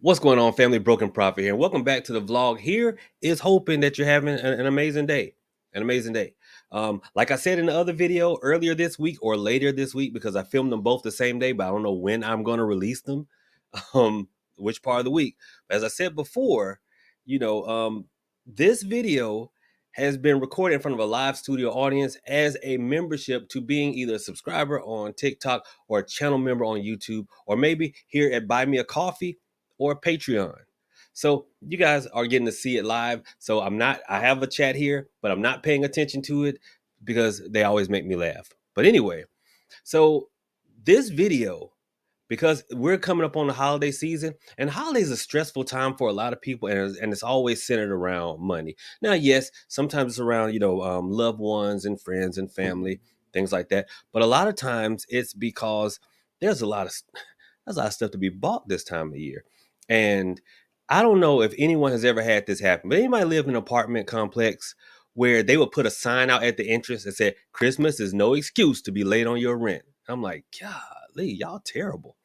What's going on, family? Broken Prophet here, and welcome back to the vlog. Here is hoping that you're having an amazing day. An amazing day. Like I said in the other video earlier this week or later this week, because I filmed them both the same day, but I don't know when I'm going to release them, um, which part of the week. As I said before, you know, this video has been recorded in front of a live studio audience as a membership to being either a subscriber on TikTok or a channel member on YouTube, or maybe here at Buy Me a Coffee or Patreon. So you guys are getting to see it live. So I have a chat here, but I'm not paying attention to it because they always make me laugh. But anyway, so this video, because we're coming up on the holiday season, and holidays is a stressful time for a lot of people, and it's always centered around money. Now, yes, sometimes it's around, loved ones and friends and family, things like that. But a lot of times it's because there's a lot of there's a lot of stuff to be bought this time of year. And I don't know if anyone has ever had this happen, but anybody lived in an apartment complex where they would put a sign out at the entrance that said, Christmas is no excuse to be late on your rent. I'm like, golly, y'all terrible.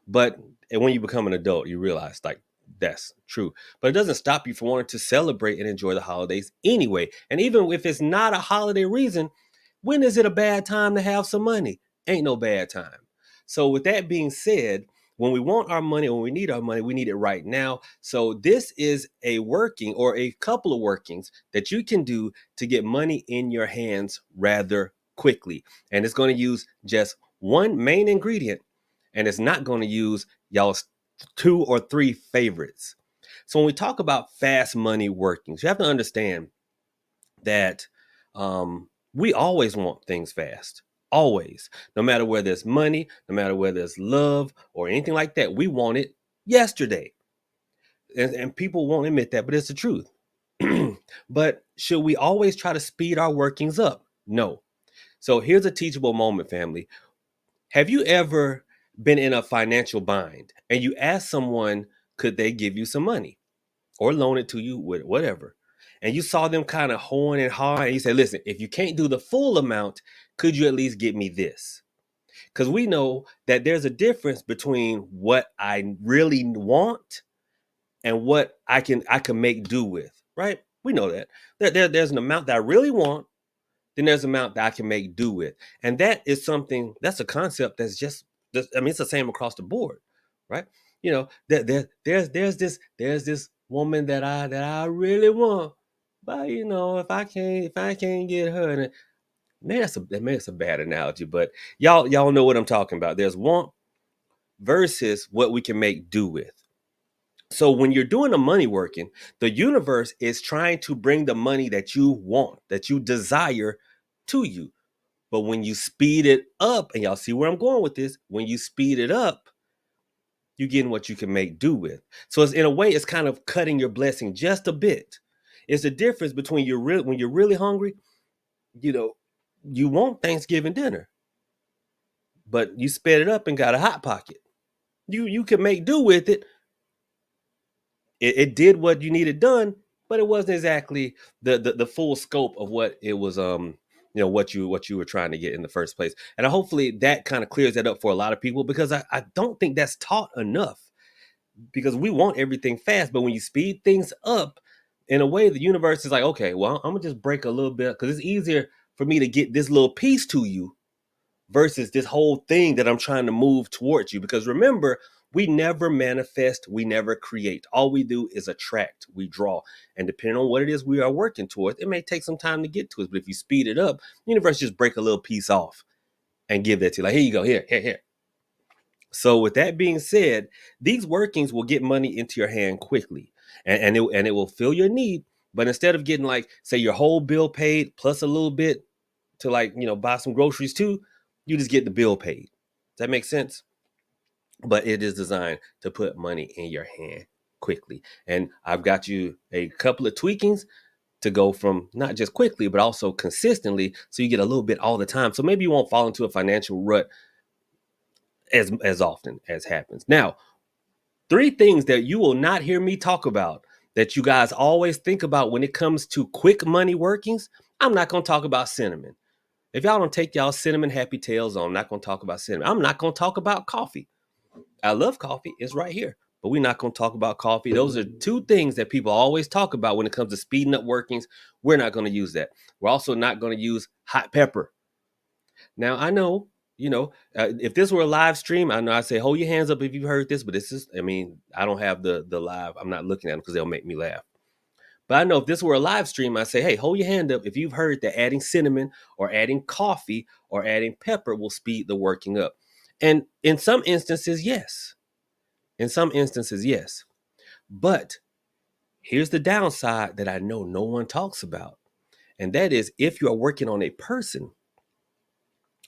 But when you become an adult, you realize like that's true. But it doesn't stop you from wanting to celebrate and enjoy the holidays anyway. And even if it's not a holiday reason, when is it a bad time to have some money? Ain't no bad time. So with that being said, when we want our money, when we need our money, we need it right now. So this is a working or a couple of workings that you can do to get money in your hands rather quickly. And it's going to use just one main ingredient, and it's not going to use y'all's two or three favorites. So when we talk about fast money workings, you have to understand that we always want things fast. Always. No matter whether it's money, no matter whether it's love or anything like that, we want it yesterday. And people won't admit that, but it's the truth. But should we always try to speed our workings up? No. So here's a teachable moment, family. Have you ever been in a financial bind and you ask someone, could they give you some money or loan it to you with whatever? And you saw them kind of hoeing and hawing, and you said, listen, if you can't do the full amount, could you at least get me this? Because we know that there's a difference between what I really want and what I can make do with, right? We know that. There's an amount that I really want, then there's an amount that I can make do with. And that is something, that's a concept that's just, I mean, it's the same across the board, right? There's this woman that I really want, but if I can't get her, and maybe that's a bad analogy, but y'all know what I'm talking about. There's want versus what we can make do with. So when you're doing the money working, the universe is trying to bring the money that you want, that you desire to you. But when you speed it up, and y'all see where I'm going with this, when you speed it up, you're getting what you can make do with. So it's, in a way, it's kind of cutting your blessing just a bit. It's the difference between when you're really hungry, you know, you want Thanksgiving dinner, but you sped it up and got a hot pocket. You can make do with it. It did what you needed done, but it wasn't exactly the full scope of what it was what you were trying to get in the first place. And hopefully that kind of clears that up for a lot of people, because I don't think that's taught enough, because we want everything fast, but when you speed things up, in a way the universe is like, okay, well, I'm gonna just break a little bit because it's easier for me to get this little piece to you versus this whole thing that I'm trying to move towards you. Because remember, we never manifest, we never create. All we do is attract, we draw. And depending on what it is we are working towards, it may take some time to get to us. But if you speed it up, the universe just break a little piece off and give that to you. Like, here you go, here. So with that being said, these workings will get money into your hand quickly, and it will fill your need. But instead of getting, like, say, your whole bill paid plus a little bit to, like, buy some groceries too, you just get the bill paid. Does that make sense? But it is designed to put money in your hand quickly. And I've got you a couple of tweakings to go from not just quickly, but also consistently, so you get a little bit all the time. So maybe you won't fall into a financial rut as often as happens. Now, three things that you will not hear me talk about that you guys always think about when it comes to quick money workings. I'm not going to talk about cinnamon. If y'all don't take y'all cinnamon happy tails on, I'm not going to talk about cinnamon. I'm not going to talk about coffee. I love coffee. It's right here. but we're not going to talk about coffee. Those are two things that people always talk about when it comes to speeding up workings. We're not going to use that. We're also not going to use hot pepper. Now, I know, if this were a live stream, I know I say, hold your hands up if you've heard this, but this is, I don't have the live. I'm not looking at them because they'll make me laugh. But I know if this were a live stream, I say, hey, hold your hand up if you've heard that adding cinnamon or adding coffee or adding pepper will speed the working up. And in some instances, yes. In some instances, yes. But here's the downside that I know no one talks about. And that is if you are working on a person,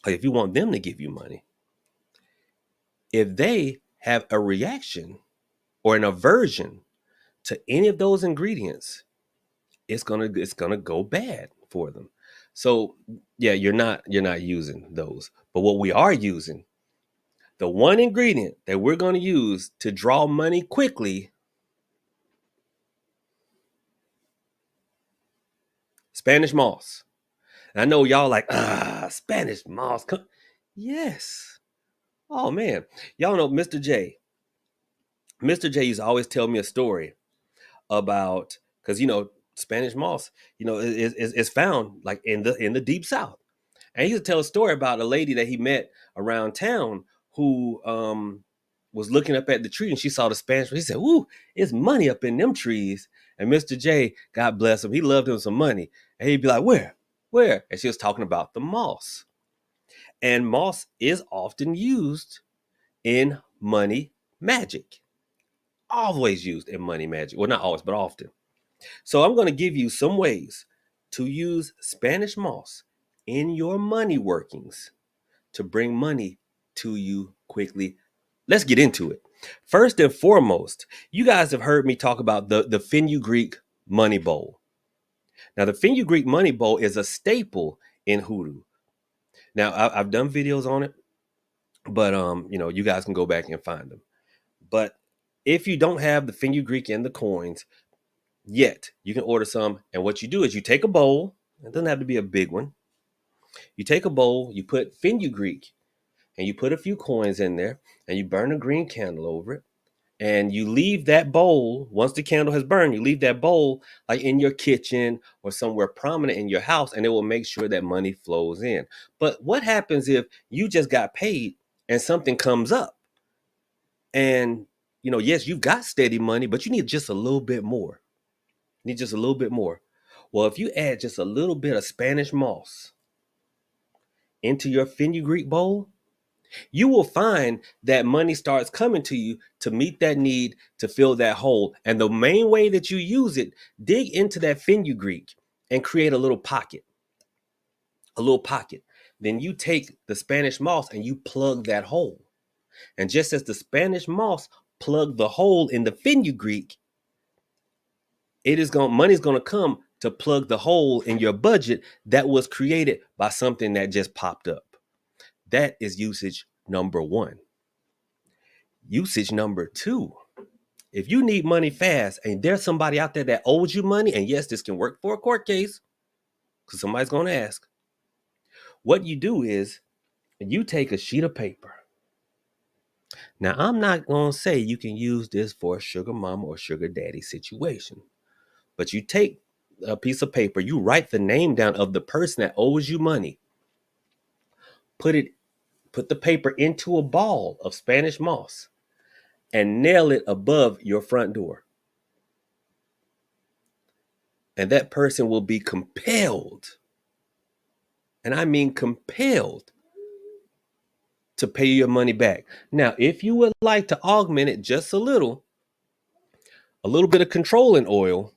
or if you want them to give you money, if they have a reaction or an aversion to any of those ingredients, it's gonna go bad for them. So yeah, you're not using those. But what we are using, the one ingredient that we're gonna use to draw money quickly, Spanish moss. And I know y'all like, Spanish moss. Yes. Oh man. Y'all know Mr. J. Mr. J used to always tell me a story about, because Spanish moss, is found like in the deep south. And he used to tell a story about a lady that he met around town who was looking up at the tree and she saw the Spanish. He said, "Ooh, it's money up in them trees." And Mr. J, God bless him, he loved him some money. And he'd be like, "Where? Where?" And she was talking about the moss. And moss is often used in money magic. Always used in money magic. Well, not always, but often. So I'm going to give you some ways to use Spanish moss in your money workings to bring money to you quickly. Let's get into it. First and foremost, you guys have heard me talk about the fenugreek money bowl. Now, the fenugreek money bowl is a staple in Hoodoo. Now, I've done videos on it, but you guys can go back and find them. But if you don't have the fenugreek and the coins yet, you can order some. And what you do is you take a bowl. It doesn't have to be a big one. You take a bowl, you put fenugreek, and you put a few coins in there, and you burn a green candle over it. And you leave that bowl, once the candle has burned, you leave that bowl like in your kitchen or somewhere prominent in your house, and it will make sure that money flows in. But what happens if you just got paid and something comes up? And, yes, you've got steady money, but you need just a little bit more. You need just a little bit more. Well, if you add just a little bit of Spanish moss into your fenugreek bowl, you will find that money starts coming to you to meet that need, to fill that hole. And the main way that you use it, dig into that fenugreek and create a little pocket. A little pocket. Then you take the Spanish moss and you plug that hole. And just as the Spanish moss plugged the hole in the fenugreek, money's gonna come to plug the hole in your budget that was created by something that just popped up. That is usage number one. Usage number two. If you need money fast and there's somebody out there that owes you money, and yes, this can work for a court case because somebody's going to ask, what you do is you take a sheet of paper. Now, I'm not going to say you can use this for a sugar mama or sugar daddy situation, but you take a piece of paper, you write the name down of the person that owes you money, put the paper into a ball of Spanish moss and nail it above your front door. And that person will be compelled, and I mean compelled, to pay your money back. Now, if you would like to augment it just a little bit of controlling oil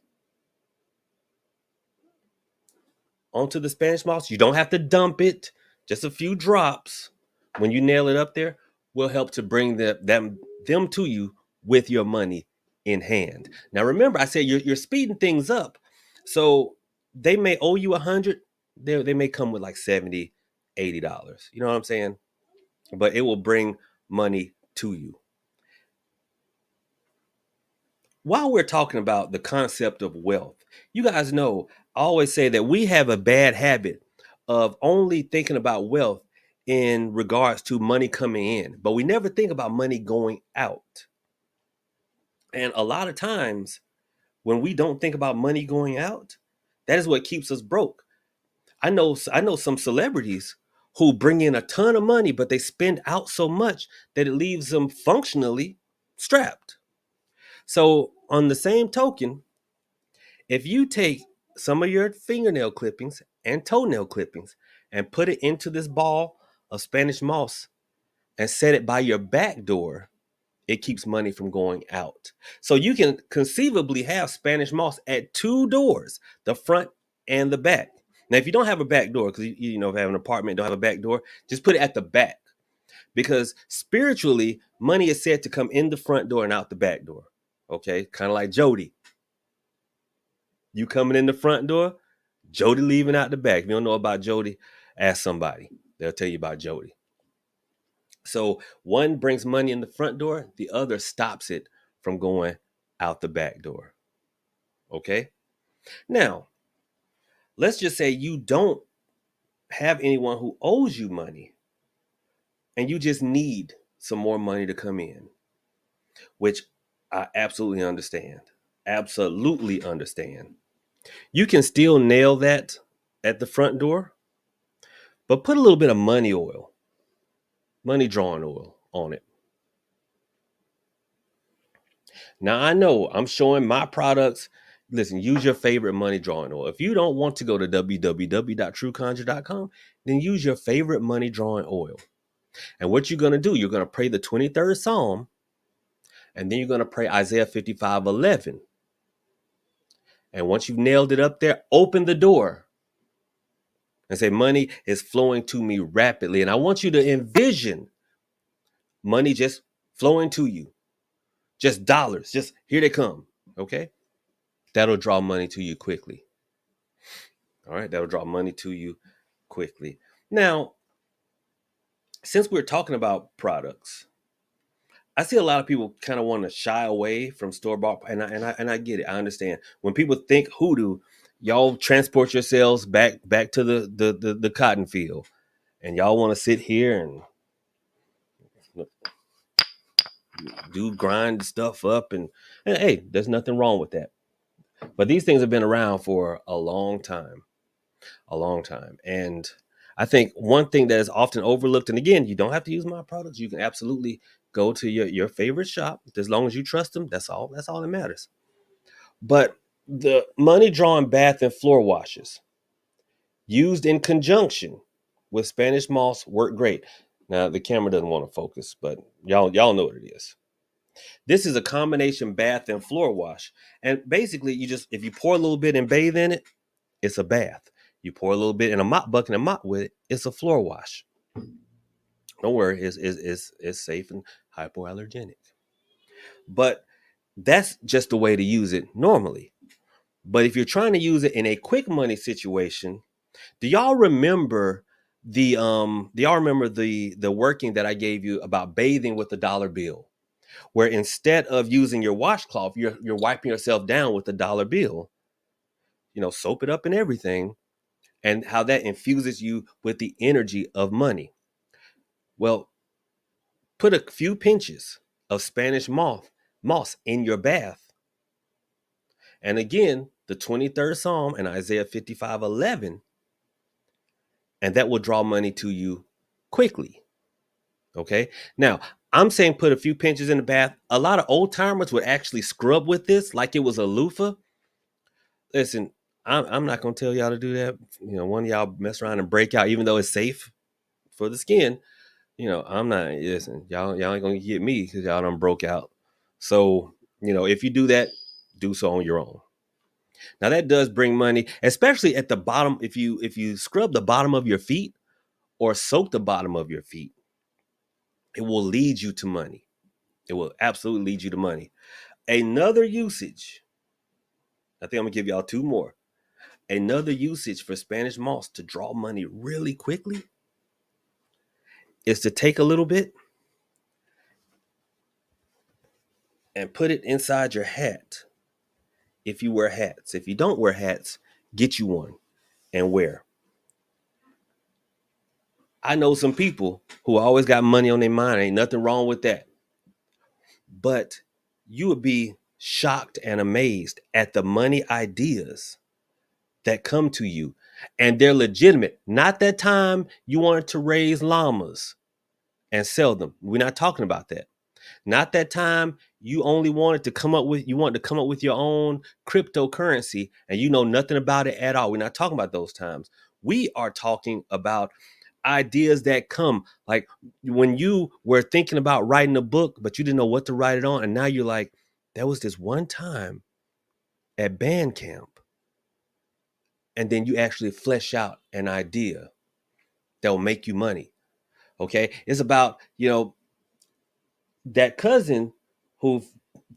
onto the Spanish moss, you don't have to dump it. Just a few drops when you nail it up there will help to bring them to you with your money in hand. Now, remember, I said you're speeding things up. So they may owe you $100. They may come with like $70, $80. You know what I'm saying? But it will bring money to you. While we're talking about the concept of wealth, you guys know I always say that we have a bad habit of only thinking about wealth in regards to money coming in, but we never think about money going out. And a lot of times when we don't think about money going out, that is what keeps us broke. I know some celebrities who bring in a ton of money, but they spend out so much that it leaves them functionally strapped. So, on the same token, if you take some of your fingernail clippings and toenail clippings and put it into this ball of Spanish moss and set it by your back door, it keeps money from going out. So you can conceivably have Spanish moss at two doors, the front and the back. Now, if you don't have a back door, because if you have an apartment, don't have a back door, just put it at the back. Because spiritually, money is said to come in the front door and out the back door. Okay, kind of like Jody. You coming in the front door, Jody leaving out the back. If you don't know about Jody, ask somebody. They'll tell you about Jody. So one brings money in the front door, the other stops it from going out the back door. Okay? Now, let's just say you don't have anyone who owes you money and you just need some more money to come in, which I absolutely understand. Absolutely understand. You can still nail that at the front door, but put a little bit of money drawing oil on it. Now I know I'm showing my products. Listen, use your favorite money drawing oil. If you don't want to go to www.trueconjure.com, then use your favorite money drawing oil. And what you're going to do, you're going to pray the 23rd Psalm, and then you're going to pray Isaiah 55:11. And once you've nailed it up there, open the door and say, money is flowing to me rapidly. And I want you to envision money just flowing to you, just dollars, just here they come. Okay? That'll draw money to you quickly. All right, that'll draw money to you quickly. Now, since we're talking about products, I see a lot of people kind of want to shy away from store bought, and I get it. I understand when people think Hoodoo, y'all transport yourselves back to the cotton field, and y'all want to sit here and do grind stuff up, and hey, there's nothing wrong with that. But these things have been around for a long time. A long time. And I think one thing that is often overlooked, and again, you don't have to use my products. You can absolutely go to your favorite shop as long as you trust them. That's all. That's all that matters. But the money drawn bath and floor washes used in conjunction with Spanish moss work great. Now the camera doesn't want to focus, but y'all know what it is. This is a combination bath and floor wash. And basically you just if you pour a little bit and bathe in it, it's a bath. You pour a little bit in a mop bucket and mop with it, it's a floor wash. Don't worry, it's safe and hypoallergenic. But that's just the way to use it normally. But if you're trying to use it in a quick money situation, do y'all remember the working that I gave you about bathing with a dollar bill? Where instead of using your washcloth, you're wiping yourself down with a dollar bill, soap it up and everything, and how that infuses you with the energy of money. Well, put a few pinches of Spanish moss in your bath. And again, the 23rd Psalm and Isaiah 55:11, and that will draw money to you quickly. Okay? Now, I'm saying put a few pinches in the bath. A lot of old timers would actually scrub with this like it was a loofah. Listen, I'm not going to tell y'all to do that. One of y'all mess around and break out, even though it's safe for the skin. I'm not listen, y'all ain't gonna get me because y'all done broke out. So, if you do that, do so on your own. Now that does bring money, especially at the bottom. If you scrub the bottom of your feet or soak the bottom of your feet, it will lead you to money. It will absolutely lead you to money. Another usage, I think I'm gonna give y'all two more. Another usage for Spanish moss to draw money really quickly is to take a little bit and put it inside your hat. If you wear hats. If you don't wear hats, get you one and wear. I know some people who always got money on their mind. Ain't nothing wrong with that. But you would be shocked and amazed at the money ideas that come to you. And they're legitimate. Not that time you wanted to raise llamas and sell them. We're not talking about that. Not that time you only wanted to come up with your own cryptocurrency and you know nothing about it at all. We're not talking about those times. We are talking about ideas that come like when you were thinking about writing a book, but you didn't know what to write it on. And now you're like, there was this one time at band camp. And then you actually flesh out an idea that will make you money. Okay. It's about, that cousin who,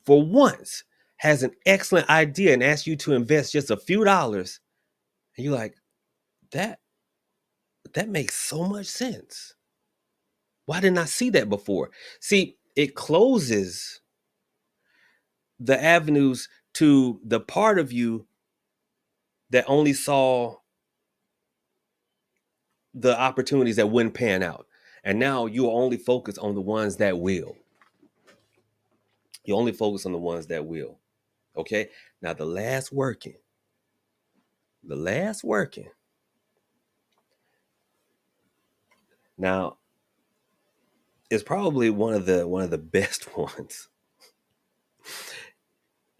for once, has an excellent idea and asks you to invest just a few dollars. And you're like, that makes so much sense. Why didn't I see that before? See, it closes the avenues to the part of you that only saw the opportunities that wouldn't pan out. And now you only focus on the ones that will. You only focus on the ones that will. Okay? Now the last working. Now is probably one of the best ones.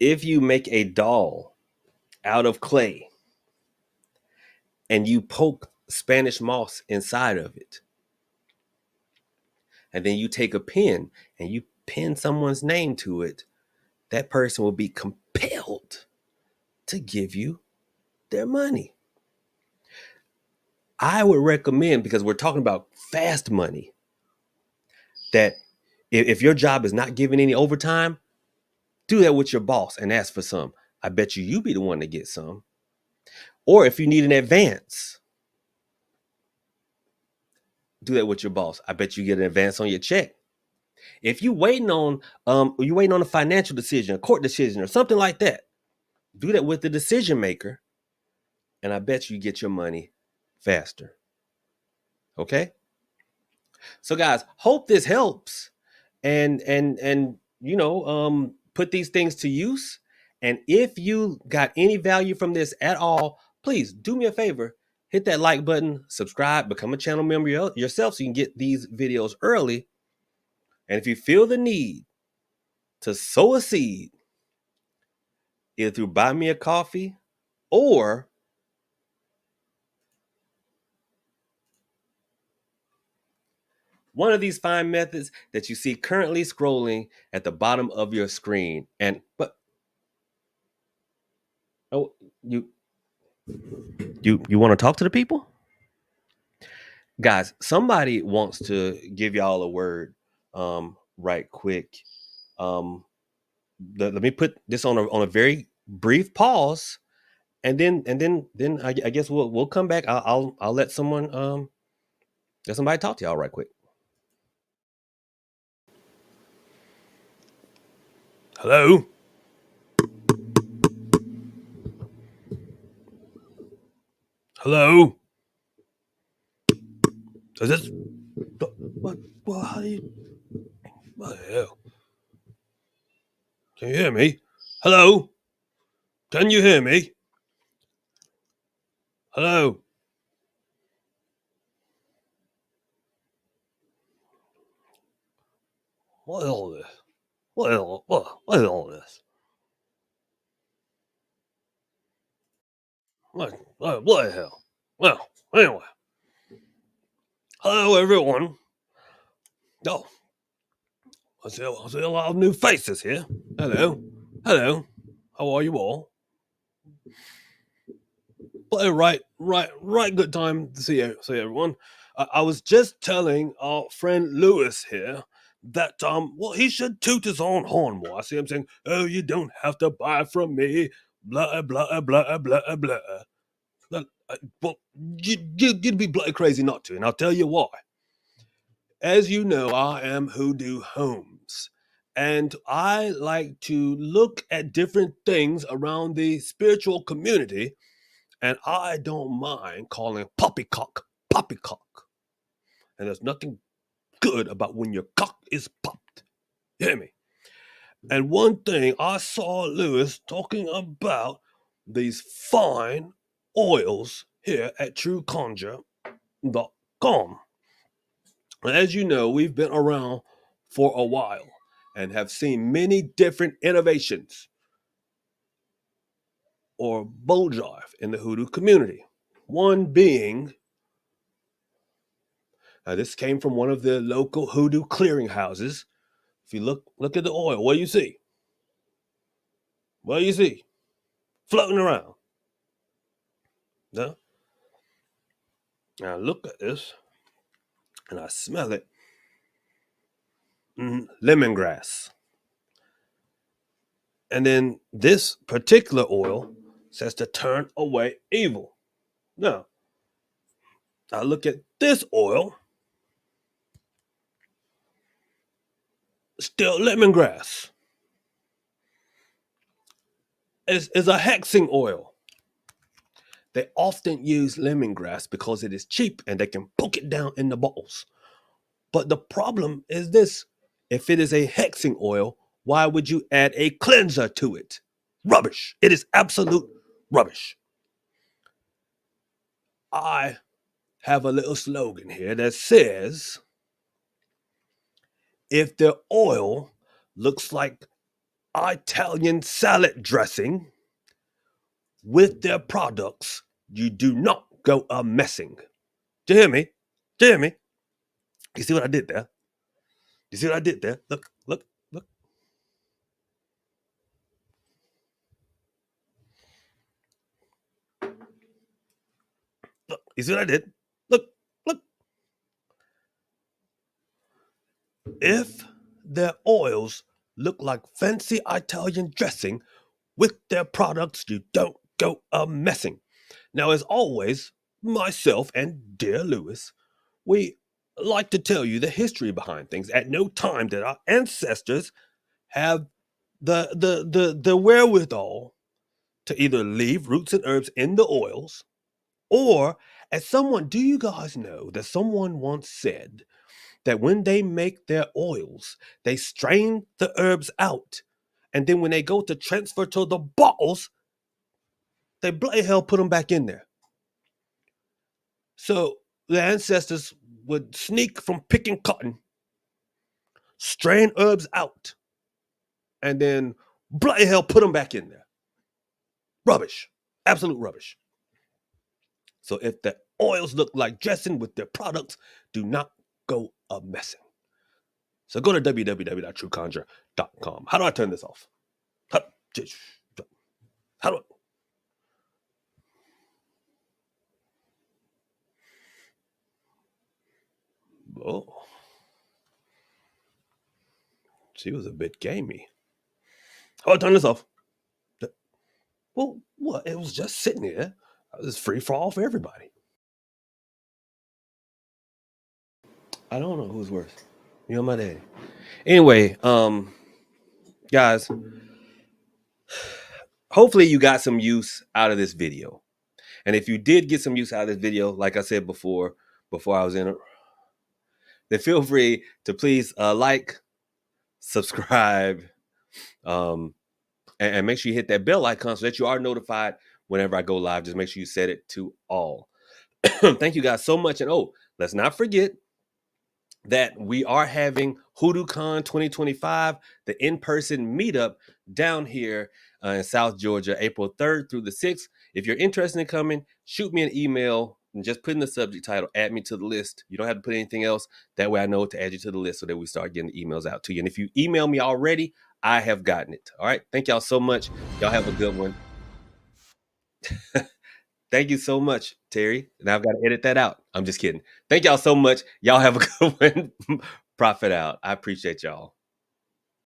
If you make a doll out of clay and you poke Spanish moss inside of it, and then you take a pen and you pin someone's name to it, that person will be compelled to give you their money. I would recommend, because we're talking about fast money, that if your job is not giving any overtime, do that with your boss and ask for some. I bet you be the one to get some. Or if you need an advance, do that with your boss. I bet you get an advance on your check. If you waiting on a financial decision, a court decision, or something like that, do that with the decision maker, and I bet you get your money faster. Okay? So guys, hope this helps, and put these things to use. And if you got any value from this at all, please do me a favor, hit that like button, subscribe, become a channel member yourself so you can get these videos early. And if you feel the need to sow a seed, either through Buy Me a Coffee or one of these fine methods that you see currently scrolling at the bottom of your screen. You want to talk to the people? Guys, somebody wants to give y'all a word right quick. Let me put this on a very brief pause, and then I guess we'll come back. I'll let somebody talk to y'all right quick. Hello. Hello. Is this what? How do you? What the hell? Can you hear me? Hello. Can you hear me? Hello. What is all this? What is all this? What the hell? Well, anyway. Hello, everyone. Oh, I see a lot of new faces here. Hello. Hello. How are you all? Well, right. Good time to see everyone. I was just telling our friend Lewis here that he should toot his own horn more. I see him saying, "Oh, you don't have to buy from me." Blah blah blah blah blah. Well, you'd be bloody crazy not to, and I'll tell you why. As you know, I am Hoodoo Holmes, and I like to look at different things around the spiritual community, and I don't mind calling poppycock poppycock. And there's nothing good about when your cock is popped. You hear me? And one thing I saw Lewis talking about these fine oils here at TrueConjure.com. As you know, we've been around for a while and have seen many different innovations or bulljive in the hoodoo community. One being, this came from one of the local hoodoo clearinghouses. If you look at the oil, what do you see? What do you see? Floating around. No? Now look at this, and I smell it. Lemongrass. And then this particular oil says to turn away evil. Now, I look at this oil, still lemongrass. Is a hexing oil. They often use lemongrass because it is cheap and they can poke it down in the bottles. But the problem is this: if it is a hexing oil, why would you add a cleanser to it? Rubbish. It is absolute rubbish. I have a little slogan here that says, if the oil looks like Italian salad dressing with their products, you do not go a messing. Do you hear me? Do you hear me? You see what I did there? You see what I did there? Look, look, look. Look, you see what I did? Look, look. If their oils look like fancy Italian dressing with their products, you don't go a messing. Now, as always, myself and dear Lewis, we like to tell you the history behind things. At no time did our ancestors have the wherewithal to either leave roots and herbs in the oils, or as someone, do you guys know that someone once said that when they make their oils, they strain the herbs out, and then when they go to transfer to the bottles, they bloody hell put them back in there. So the ancestors would sneak from picking cotton, strain herbs out, and then bloody hell put them back in there. Rubbish. Absolute rubbish. So if the oils look like dressing with their products, do not go a messing. So go to www.trueconjure.com. How do I turn this off? How do I? Oh, she was a bit gamey. How do I turn this off? Well, what? It was just sitting there. It was free for all for everybody. I don't know who's worse. You or my daddy. Anyway, guys, hopefully you got some use out of this video. And if you did get some use out of this video, like I said before I was in it, then feel free to please like, subscribe, and make sure you hit that bell icon so that you are notified whenever I go live. Just make sure you set it to all. Thank you guys so much. And let's not forget that we are having HoodooCon 2025, the in-person meetup down here in South Georgia, April 3rd through the 6th. If you're interested in coming, shoot me an email and just put in the subject title, add me to the list. You don't have to put anything else. That way I know to add you to the list so that we start getting the emails out to you. And if you email me already, I have gotten it. All right. Thank y'all so much. Y'all have a good one. Thank you so much, Terry. Now I've got to edit that out. I'm just kidding. Thank y'all so much. Y'all have a good one. Profit out. I appreciate y'all.